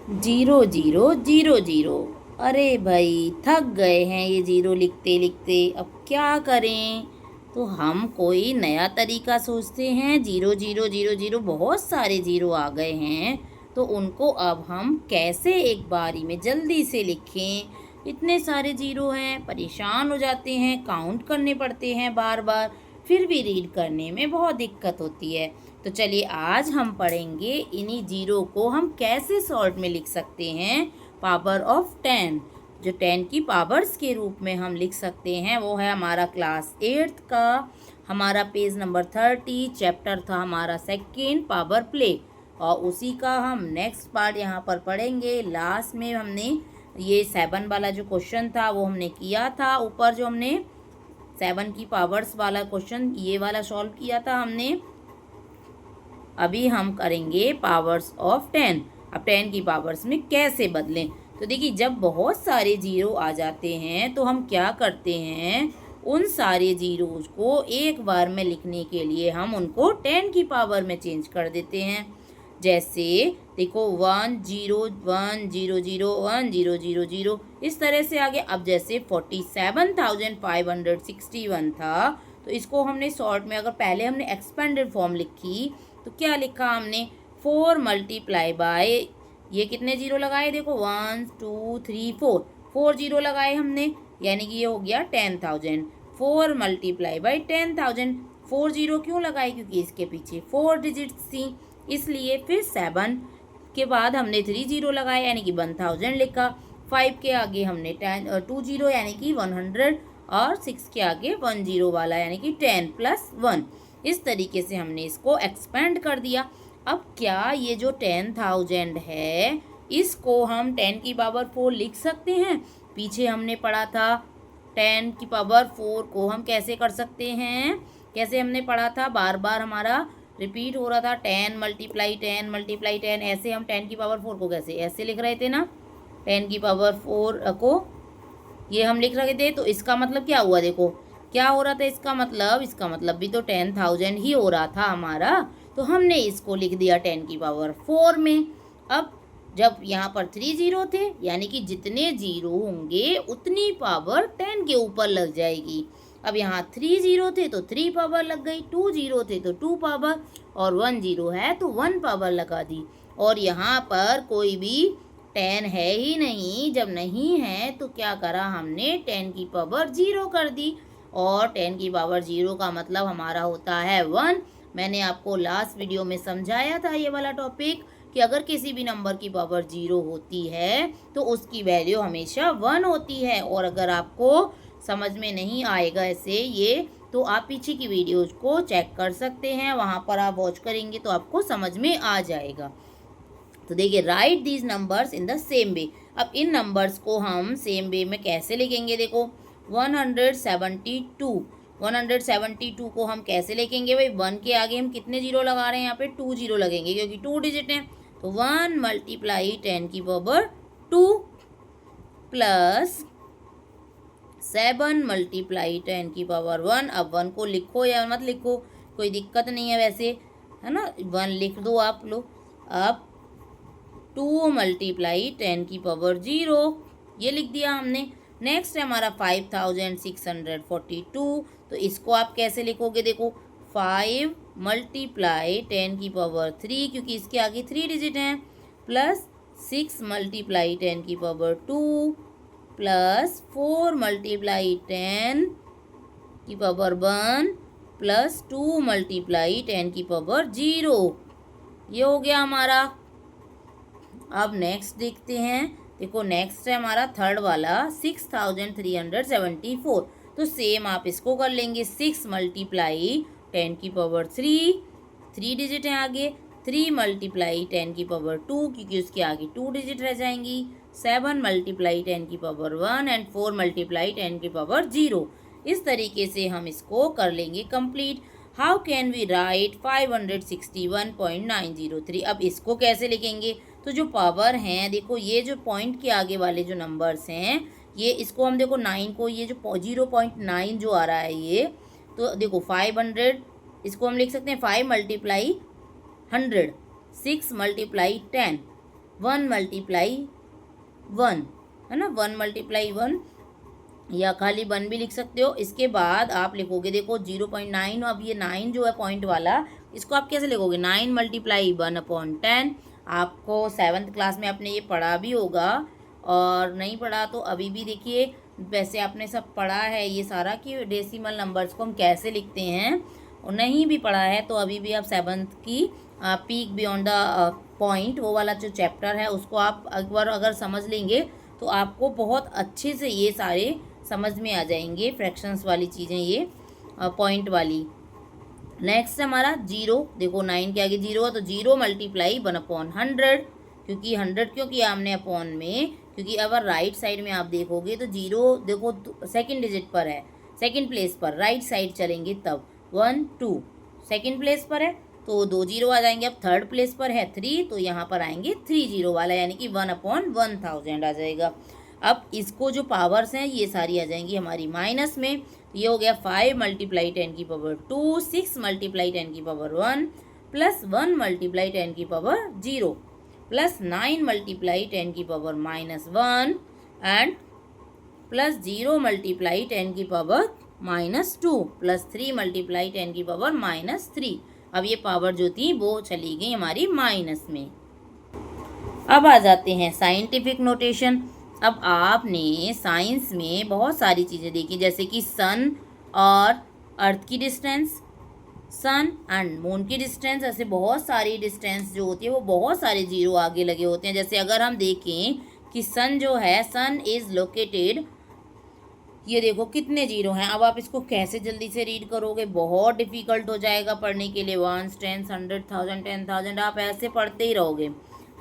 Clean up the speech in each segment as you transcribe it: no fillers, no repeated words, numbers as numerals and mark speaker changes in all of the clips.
Speaker 1: Zero zero zero zero. अरे भाई थक गए हैं ये जीरो लिखते लिखते, अब क्या करें। तो हम कोई नया तरीका सोचते हैं। जीरो जीरो जीरो जीरो, बहुत सारे जीरो आ गए हैं, तो उनको अब हम कैसे एक बारी में जल्दी से लिखें। इतने सारे जीरो हैं, परेशान हो जाते हैं, काउंट करने पड़ते हैं बार बार, फिर भी रीड करने में बहुत दिक्कत होती है। तो चलिए आज हम पढ़ेंगे इन्हीं जीरो को हम कैसे शॉर्ट में लिख सकते हैं। पावर ऑफ 10, जो 10 की पावर्स के रूप में हम लिख सकते हैं, वो है हमारा क्लास 8th का हमारा पेज नंबर 30, चैप्टर था हमारा सेकेंड पावर प्ले, और उसी का हम नेक्स्ट पार्ट यहाँ पर पढ़ेंगे। लास्ट में हमने ये 7 वाला जो क्वेश्चन था वो हमने किया था, ऊपर जो हमने 7 की पावर्स वाला क्वेश्चन ये वाला सॉल्व किया था हमने। अभी हम करेंगे पावर्स ऑफ 10। अब 10 की पावर्स में कैसे बदलें। तो देखिए, जब बहुत सारे जीरो आ जाते हैं तो हम क्या करते हैं, उन सारे जीरोज को एक बार में लिखने के लिए हम उनको 10 की पावर में चेंज कर देते हैं। जैसे देखो 1 0 1 0 0 1 0 0 0, इस तरह से आगे। अब जैसे 47,561 था, तो इसको हमने शॉर्ट में, अगर पहले हमने एक्सपेंडेड फॉर्म लिखी तो क्या लिखा हमने, 4 मल्टीप्लाई बाय, ये कितने जीरो लगाए, देखो 1 2 3 4, 4 जीरो लगाए हमने, यानी कि ये हो गया 10,000। 4 मल्टीप्लाई बाई 10,000, 4 जीरो क्यों लगाए, क्योंकि इसके पीछे 4 डिजिट्स थी, इसलिए। फिर 7 के बाद हमने 3 जीरो लगाए, यानी कि 1000 लिखा। 5 के आगे हमने 2 जीरो, यानी कि 100, और 6 के आगे 1 जीरो वाला, यानी कि 10 + 1। इस तरीके से हमने इसको एक्सपेंड कर दिया। अब क्या ये जो 10,000 है, इसको हम 10 की पावर 4 लिख सकते हैं। पीछे हमने पढ़ा था 10 की पावर 4 को हम कैसे कर सकते हैं, कैसे हमने पढ़ा था, बार बार हमारा रिपीट हो रहा था, 10 मल्टीप्लाई 10 मल्टीप्लाई 10, ऐसे हम 10 की पावर 4 को कैसे ऐसे लिख रहे थे ना, 10 की पावर 4 को ये हम लिख रहे थे। तो इसका मतलब क्या हुआ, देखो क्या हो रहा था, इसका मतलब भी तो 10,000 ही हो रहा था हमारा, तो हमने इसको लिख दिया 10 की पावर 4 में। अब जब यहाँ पर 3 जीरो थे, यानी कि जितने जीरो होंगे उतनी पावर 10 के ऊपर लग जाएगी। अब यहाँ 3 जीरो थे तो 3 पावर लग गई, 2 जीरो थे तो 2 पावर, और 1 जीरो है तो 1 पावर लगा दी। और यहाँ पर कोई भी 10 है ही नहीं, जब नहीं है तो क्या करा हमने, 10 की पावर 0 कर दी, और 10 की पावर 0 का मतलब हमारा होता है 1। मैंने आपको लास्ट वीडियो में समझाया था ये वाला टॉपिक, कि अगर किसी भी नंबर की पावर 0 होती है तो उसकी वैल्यू हमेशा 1 होती है। और अगर आपको समझ में नहीं आएगा ऐसे ये, तो आप पीछे की वीडियोज को चेक कर सकते हैं, वहाँ पर आप वॉच करेंगे तो आपको समझ में आ जाएगा। तो देखिए, right these numbers in the same way. अब इन नंबर्स को हम सेम वे में कैसे लिखेंगे, देखो 172, 172 को हम कैसे लिखेंगे भाई, 1 के आगे हम कितने जीरो लगा रहे हैं, यहाँ पे 2 जीरो लगेंगे, क्योंकि 2 डिजिट हैं। तो 1 मल्टीप्लाई 10 की पावर 2 प्लस 7 मल्टीप्लाई 10 की पावर 1। अब 1 को लिखो या मत लिखो, कोई दिक्कत नहीं है वैसे, है ना, 1 लिख दो आप लोग। अब 2 मल्टीप्लाई 10 की पावर 0, ये लिख दिया हमने। नेक्स्ट है हमारा 5642, तो इसको आप कैसे लिखोगे, देखो 5 मल्टीप्लाई 10 की पावर 3, क्योंकि इसके आगे 3 डिजिट हैं, प्लस 6 मल्टीप्लाई 10 की पावर 2, प्लस 4 मल्टीप्लाई 10 की पावर 1, प्लस 2 मल्टीप्लाई 10 की पावर 0। ये हो गया हमारा। अब नेक्स्ट देखते हैं, देखो नेक्स्ट है हमारा थर्ड वाला 6374। तो सेम आप इसको कर लेंगे, 6 मल्टीप्लाई 10 की पावर 3, 3 डिजिट हैं आगे, 3 मल्टीप्लाई 10 की पावर 2, क्योंकि उसके आगे 2 डिजिट रह जाएंगी, 7 मल्टीप्लाई 10 की पावर 1, एंड 4 मल्टीप्लाई 10 की पावर 0। इस तरीके से हम इसको कर लेंगे complete. How can we write 561.903। अब इसको कैसे लिखेंगे, तो जो पावर हैं, देखो ये जो पॉइंट के आगे वाले जो नंबर्स हैं, ये इसको हम देखो 9 को, ये जो 0.9 जो आ रहा है ये, तो देखो 500, इसको हम लिख सकते हैं 5 मल्टीप्लाई 100, 6 मल्टीप्लाई 10, 1 मल्टीप्लाई 1, है ना, 1 मल्टीप्लाई 1, या खाली 1 भी लिख सकते हो। इसके बाद आप लिखोगे, देखो 0.9, अब ये 9 जो है पॉइंट वाला, इसको आप कैसे लिखोगे, 9 मल्टीप्लाई 1/10। आपको 7th क्लास में आपने ये पढ़ा भी होगा, और नहीं पढ़ा तो अभी भी देखिए, वैसे आपने सब पढ़ा है ये सारा कि डेसिमल नंबर्स को हम कैसे लिखते हैं, और नहीं भी पढ़ा है तो अभी भी आप 7th की पीक बियॉन्ड द पॉइंट, वो वाला जो चैप्टर है उसको आप एक बार अगर समझ लेंगे तो आपको बहुत अच्छे से ये सारे समझ में आ जाएंगे, फ्रैक्शंस वाली चीज़ें, ये पॉइंट वाली। नेक्स्ट हमारा 0, देखो 9 के आगे 0 है तो 0 मल्टीप्लाई 1/100, क्योंकि 100 क्यों किया हमने अपॉन में, क्योंकि अगर राइट साइड में आप देखोगे तो 0 देखो सेकंड डिजिट पर है, सेकंड प्लेस पर, राइट साइड चलेंगे तब 1 2 सेकंड प्लेस पर है तो 2 0 आ जाएंगे। अब थर्ड प्लेस पर है 3 तो यहाँ पर आएंगे 3 0 वाला, यानी कि 1/1000 आ जाएगा। अब इसको जो पावर्स हैं ये सारी आ जाएंगी हमारी माइनस में। ये हो गया 5 मल्टीप्लाई 10 की पावर 2, 6 मल्टीप्लाई 10 की पावर 1, प्लस 1 मल्टीप्लाई 10 की पावर 0, प्लस 9 मल्टीप्लाई 10 की पावर -1, एंड प्लस 0 मल्टीप्लाई 10 की पावर -2, प्लस 3 मल्टीप्लाई 10 की पावर -3। अब ये पावर जो थी वो चली गई हमारी माइनस में। अब आ जाते हैं साइंटिफिक नोटेशन। अब आपने साइंस में बहुत सारी चीज़ें देखी, जैसे कि सन और अर्थ की डिस्टेंस, सन एंड मून की डिस्टेंस, ऐसे बहुत सारी डिस्टेंस जो होती है वो बहुत सारे जीरो आगे लगे होते हैं। जैसे अगर हम देखें कि सन जो है, सन इज़ लोकेटेड, ये देखो कितने जीरो हैं। अब आप इसको कैसे जल्दी से रीड करोगे, बहुत डिफ़िकल्ट हो जाएगा पढ़ने के लिए। 1 10 100 1000 10,000 आप ऐसे पढ़ते ही रहोगे।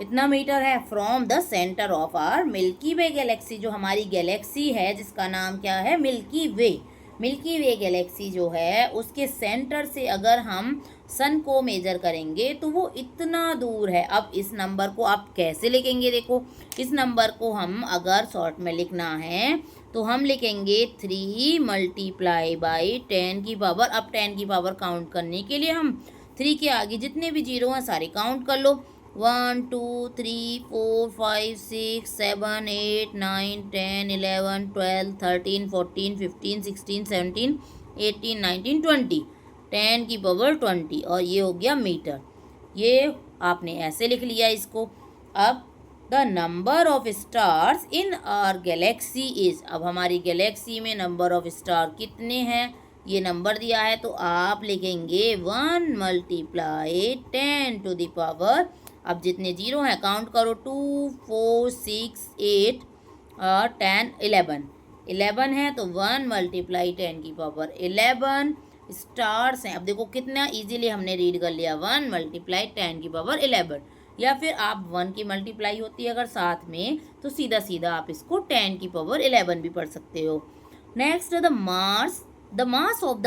Speaker 1: इतना मीटर है from the centre of our milky way galaxy, जो हमारी गैलेक्सी है जिसका नाम क्या है, milky way. Milky way galaxy जो है उसके सेंटर से अगर हम सन को मेजर करेंगे तो वो इतना दूर है। अब इस नंबर को आप कैसे लिखेंगे, देखो इस नंबर को हम अगर शॉर्ट में लिखना है तो हम लिखेंगे 3 मल्टीप्लाई बाई 10 की पावर। अब 10 की पावर काउंट करने के लिए हम 3 के आगे जितने भी जीरो हैं सारे काउंट कर लो। 1 2 3 4 5 6 7 8 9 10 11 12 13 14 15 16 17 18 19 20, 10 की पावर 20, और ये हो गया मीटर। ये आपने ऐसे लिख लिया इसको। अब the number of stars in our galaxy is, अब हमारी गैलेक्सी में नंबर ऑफ स्टार कितने हैं ये नंबर दिया है तो आप लिखेंगे 1 मल्टीप्लाई 10 टू द पावर, अब जितने जीरो हैं काउंट करो, 2 4 6 8 और 10 11 है तो 1 मल्टीप्लाई 10 की पावर 11 स्टार्स हैं। अब देखो कितना इजीली हमने रीड कर लिया, 1 मल्टीप्लाई 10 की पावर 11, या फिर आप 1 की मल्टीप्लाई होती है अगर साथ में तो सीधा सीधा आप इसको 10 की पावर 11 भी पढ़ सकते हो। Next the mass of the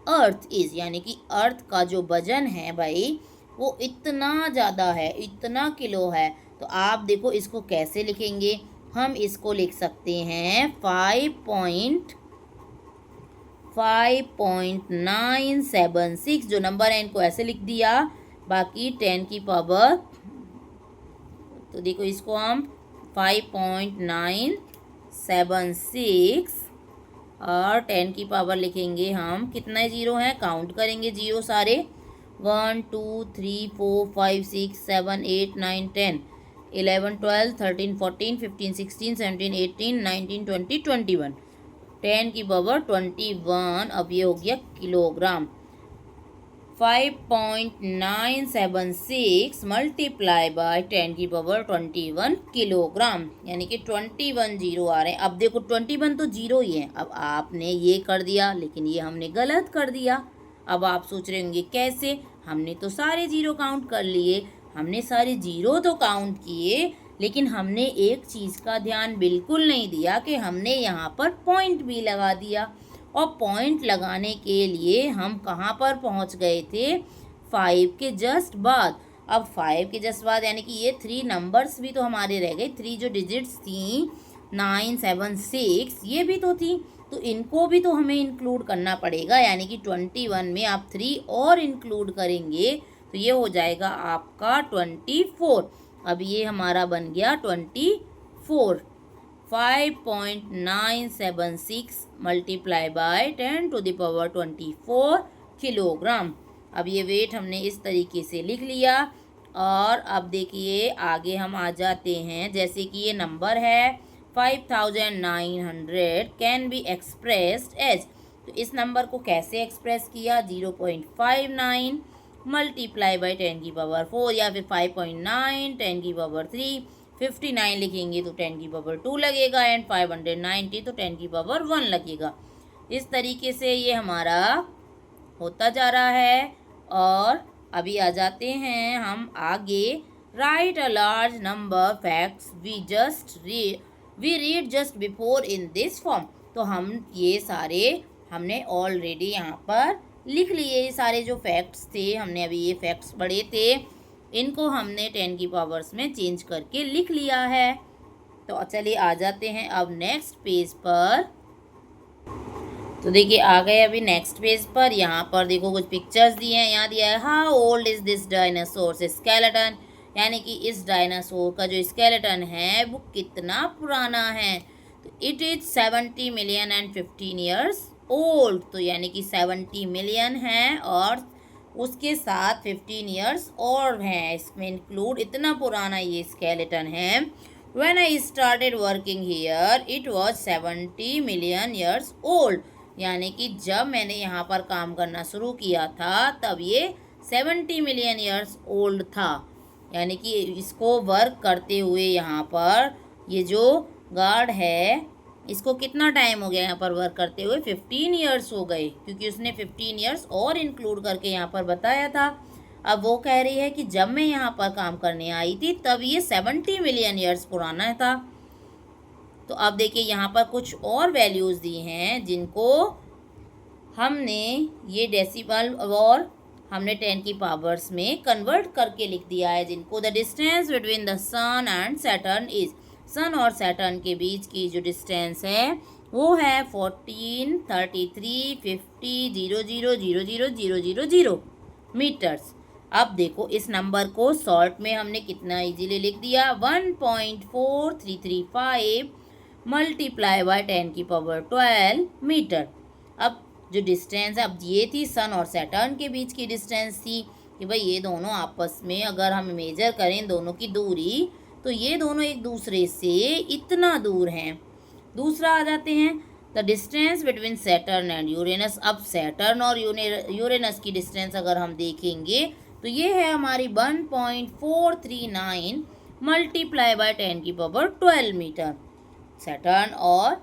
Speaker 1: earth is, यानी कि अर्थ का जो वजन है भाई वो इतना ज़्यादा है, इतना किलो है। तो आप देखो इसको कैसे लिखेंगे, हम इसको लिख सकते हैं 5.976, जो नंबर है इनको ऐसे लिख दिया, बाकी 10 की पावर, तो देखो इसको हम 5.976 और 10 की पावर लिखेंगे हम, कितने जीरो हैं काउंट करेंगे जीरो सारे, 1 2 3 4 5 6 7 8 9 10 11 12 13 14 15 16 17 18 19 20 21, 10 की पावर 21। अब ये हो गया किलोग्राम। 5.976 मल्टीप्लाई बाय 10 की पावर 21 किलोग्राम, यानी कि 21 जीरो आ रहे हैं। अब देखो 21 तो जीरो ही है। अब आपने ये कर दिया लेकिन ये हमने गलत कर दिया। अब आप सोच रहे होंगे कैसे, हमने तो सारे जीरो काउंट कर लिए, हमने सारे जीरो तो काउंट किए, लेकिन हमने एक चीज़ का ध्यान बिल्कुल नहीं दिया कि हमने यहाँ पर पॉइंट भी लगा दिया। और पॉइंट लगाने के लिए हम कहाँ पर पहुँच गए थे, 5 के जस्ट बाद। अब 5 के जस्ट बाद यानी कि ये 3 नंबर्स भी तो हमारे रह गए, 3 जो डिजिट्स थी 9 7 6 ये भी तो थी, तो इनको भी तो हमें इंक्लूड करना पड़ेगा। यानी कि 21 में आप 3 और इंक्लूड करेंगे तो ये हो जाएगा आपका 24। अब ये हमारा बन गया 24। 5.976 मल्टीप्लाई बाय 10⁻24 किलोग्राम। अब ये वेट हमने इस तरीके से लिख लिया। और अब देखिए आगे हम आ जाते हैं, जैसे कि ये नंबर है 5900 कैन बी एक्सप्रेस्ड एज। तो इस नंबर को कैसे एक्सप्रेस किया, 0.59 मल्टीप्लाई बाई 10⁻4 या फिर 5.9 10⁻3। 59 लिखेंगे तो 10⁻2 लगेगा एंड 590 तो 10⁻1 लगेगा। इस तरीके से ये हमारा होता जा रहा है। और अभी आ जाते हैं हम आगे। Write a large number facts we read just before in this form. तो हम ये सारे हमने ऑलरेडी यहाँ पर लिख लिए। ये सारे जो फैक्ट्स थे, हमने अभी ये फैक्ट्स पढ़े थे, इनको हमने 10 की पावर्स में चेंज करके लिख लिया है। तो चलिए आ जाते हैं अब नेक्स्ट पेज पर। तो देखिए आ गए अभी नेक्स्ट पेज पर। यहाँ पर देखो कुछ पिक्चर्स दिए हैं। यहाँ दिया है how old is this dinosaur skeleton, यानी कि इस डायनासोर का जो स्केलेटन है वो कितना पुराना है। तो it is 70 million and 15 years old. तो यानी कि 70 मिलियन है और उसके साथ 15 ईयर्स और हैं इसमें इंक्लूड। इतना पुराना ये स्केलेटन है। When I started working here, it was 70 million years old। यानी कि जब मैंने यहाँ पर काम करना शुरू किया था तब ये 70 मिलियन ईयर्स ओल्ड था। यानी कि इसको वर्क करते हुए यहाँ पर ये जो गार्ड है इसको कितना टाइम हो गया यहाँ पर वर्क करते हुए, 15 ईयर्स हो गए, क्योंकि उसने 15 ईयर्स और इंक्लूड करके यहाँ पर बताया था। अब वो कह रही है कि जब मैं यहाँ पर काम करने आई थी तब ये 70 मिलियन ईयर्स पुराना था। तो अब देखिए यहाँ पर कुछ और वैल्यूज़ दी हैं जिनको हमने ये डेसिमल और हमने 10 की पावर्स में कन्वर्ट करके लिख दिया है, जिनको the distance between the sun and Saturn is. Sun और सैटर्न के बीच की जो डिस्टेंस है वो है 14, 33, 50, 00, 00, 000 मीटर्स। अब देखो इस नंबर को शॉर्ट में हमने कितना इजीली लिख दिया, 1.4335 मल्टीप्लाई बाय 10 की पावर 12 मीटर। अब जो डिस्टेंस है, अब ये थी सन और सैटर्न के बीच की डिस्टेंस थी कि भाई ये दोनों आपस में अगर हम मेजर करें दोनों की दूरी तो ये दोनों एक दूसरे से इतना दूर हैं। दूसरा आ जाते हैं the distance between Saturn and Uranus. अब सैटर्न और यूरेनस की डिस्टेंस अगर हम देखेंगे तो ये है हमारी 1.439 मल्टीप्लाई बाय 10 की पावर 12 मीटर। सैटर्न और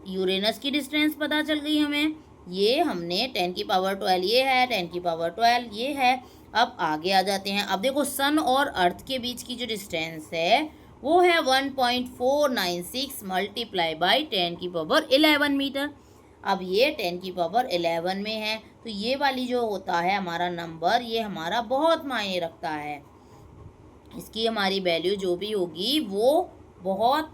Speaker 1: यूरेनस की डिस्टेंस पता चल गई हमें। ये हमने 10 की पावर 12 ये है, 10 की पावर 12 ये है। अब आगे आ जाते हैं। अब देखो सन और अर्थ के बीच की जो डिस्टेंस है वो है 1.496 मल्टीप्लाई बाई 10 की पावर 11 मीटर। अब ये 10 की पावर 11 में है, तो ये वाली जो होता है हमारा नंबर, ये हमारा बहुत मायने रखता है। इसकी हमारी वैल्यू जो भी होगी वो बहुत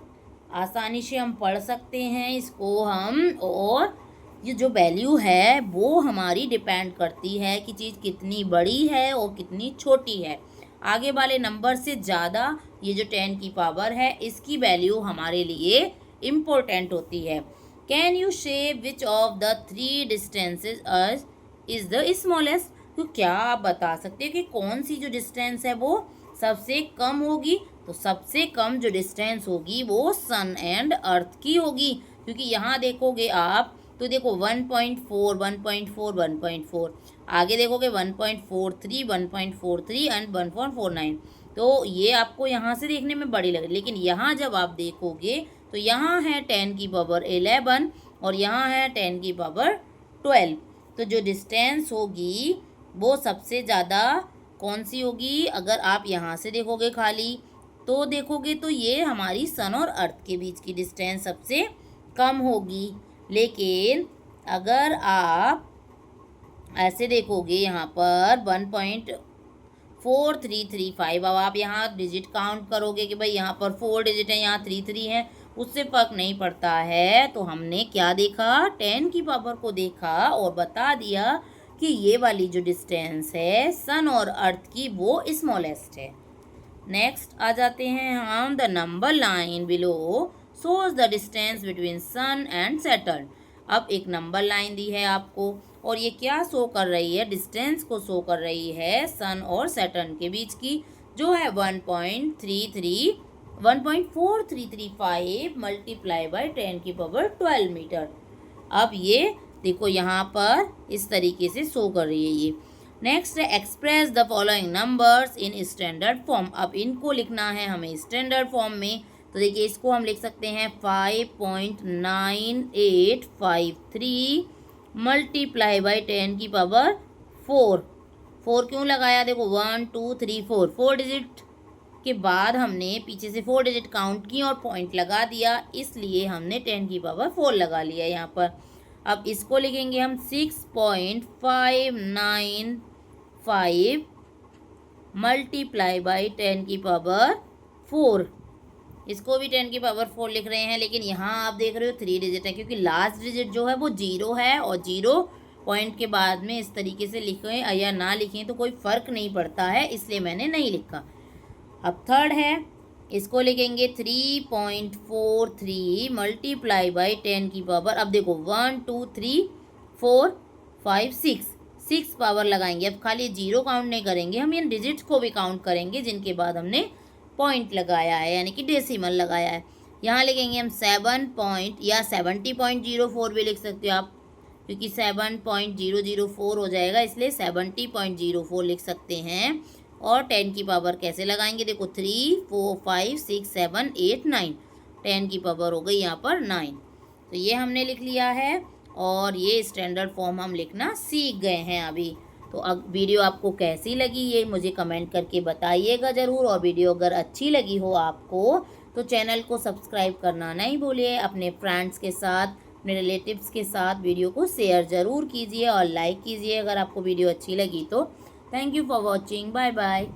Speaker 1: आसानी से हम पढ़ सकते हैं इसको हम। और ये जो वैल्यू है वो हमारी डिपेंड करती है कि चीज़ कितनी बड़ी है और कितनी छोटी है। आगे वाले नंबर से ज़्यादा ये जो 10 की पावर है इसकी वैल्यू हमारे लिए इम्पोर्टेंट होती है। कैन यू से which of the 3 distances is the smallest. तो क्या आप बता सकते हो कि कौन सी जो डिस्टेंस है वो सबसे कम होगी। तो सबसे कम जो डिस्टेंस होगी वो सन एंड अर्थ की होगी, क्योंकि यहाँ देखोगे आप तो देखो 1.4, 1.4, 1.4, आगे देखोगे 1.43, 1.43 एंड 1.49। तो ये आपको यहाँ से देखने में बड़ी लगे, लेकिन यहाँ जब आप देखोगे तो यहाँ है 10 की पावर 11 और यहाँ है 10 की पावर 12। तो जो डिस्टेंस होगी वो सबसे ज़्यादा कौन सी होगी, अगर आप यहाँ से देखोगे खाली तो देखोगे तो ये हमारी सन और अर्थ के बीच की डिस्टेंस सबसे कम होगी। लेकिन अगर आप ऐसे देखोगे यहाँ पर 1.4335, अब आप यहाँ डिजिट काउंट करोगे कि भाई यहाँ पर 4 डिजिट है, यहाँ 3 है, उससे फर्क नहीं पड़ता है। तो हमने क्या देखा, 10 की पावर को देखा और बता दिया कि ये वाली जो डिस्टेंस है सन और अर्थ की वो स्मॉलेस्ट है। नेक्स्ट आ जाते हैं हम, the number line below shows the distance between sun and Saturn. अब एक नंबर लाइन दी है आपको और ये क्या शो कर रही है, डिस्टेंस को शो कर रही है सन और सैटर्न के बीच की, जो है 1.4335 मल्टीप्लाई बाई 10⁻12 मीटर। अब ये देखो यहाँ पर इस तरीके से शो कर रही है ये। नेक्स्ट है express the following numbers in standard form. अब इनको लिखना है हमें स्टैंडर्ड फॉर्म में। तो देखिए इसको हम लिख सकते हैं 5.9853 मल्टीप्लाई बाई 10⁻4। 4 क्यों लगाया, देखो 1 2 3 4, 4 डिजिट के बाद हमने पीछे से 4 डिजिट काउंट की और पॉइंट लगा दिया, इसलिए हमने 10⁻4 लगा लिया यहाँ पर। अब इसको लिखेंगे हम 6.595 मल्टीप्लाई बाई 10⁻4। इसको भी 10⁻4 लिख रहे हैं, लेकिन यहाँ आप देख रहे हो 3 डिजिट है, क्योंकि लास्ट डिजिट जो है वो 0 है और 0 पॉइंट के बाद में इस तरीके से लिखें या ना लिखें तो कोई फ़र्क नहीं पड़ता है, इसलिए मैंने नहीं लिखा। अब थर्ड है, इसको लिखेंगे 3.43 मल्टीप्लाई बाई 10⁻। अब देखो 1 2 3 4 5 6 पावर लगाएंगे। अब खाली 0 काउंट नहीं करेंगे, हम इन डिजिट्स को भी काउंट करेंगे जिनके बाद हमने पॉइंट लगाया है, यानी कि डेसिमल लगाया है। यहाँ लिखेंगे हम 70.04 भी लिख सकते हो आप, क्योंकि 7.004 हो जाएगा, इसलिए 70.04 लिख सकते हैं। और 10 की पावर कैसे लगाएंगे, देखो 3 4 5 6 7 8 9, 10 की पावर हो गई यहाँ पर 9। तो ये हमने लिख लिया है और ये स्टैंडर्ड फॉर्म हम लिखना सीख गए हैं अभी। तो अब वीडियो आपको कैसी लगी ये मुझे कमेंट करके बताइएगा ज़रूर। और वीडियो अगर अच्छी लगी हो आपको तो चैनल को सब्सक्राइब करना नहीं भूलिए। अपने फ्रेंड्स के साथ, अपने रिलेटिव्स के साथ वीडियो को शेयर ज़रूर कीजिए और लाइक कीजिए अगर आपको वीडियो अच्छी लगी तो। Thank you for watching, bye bye.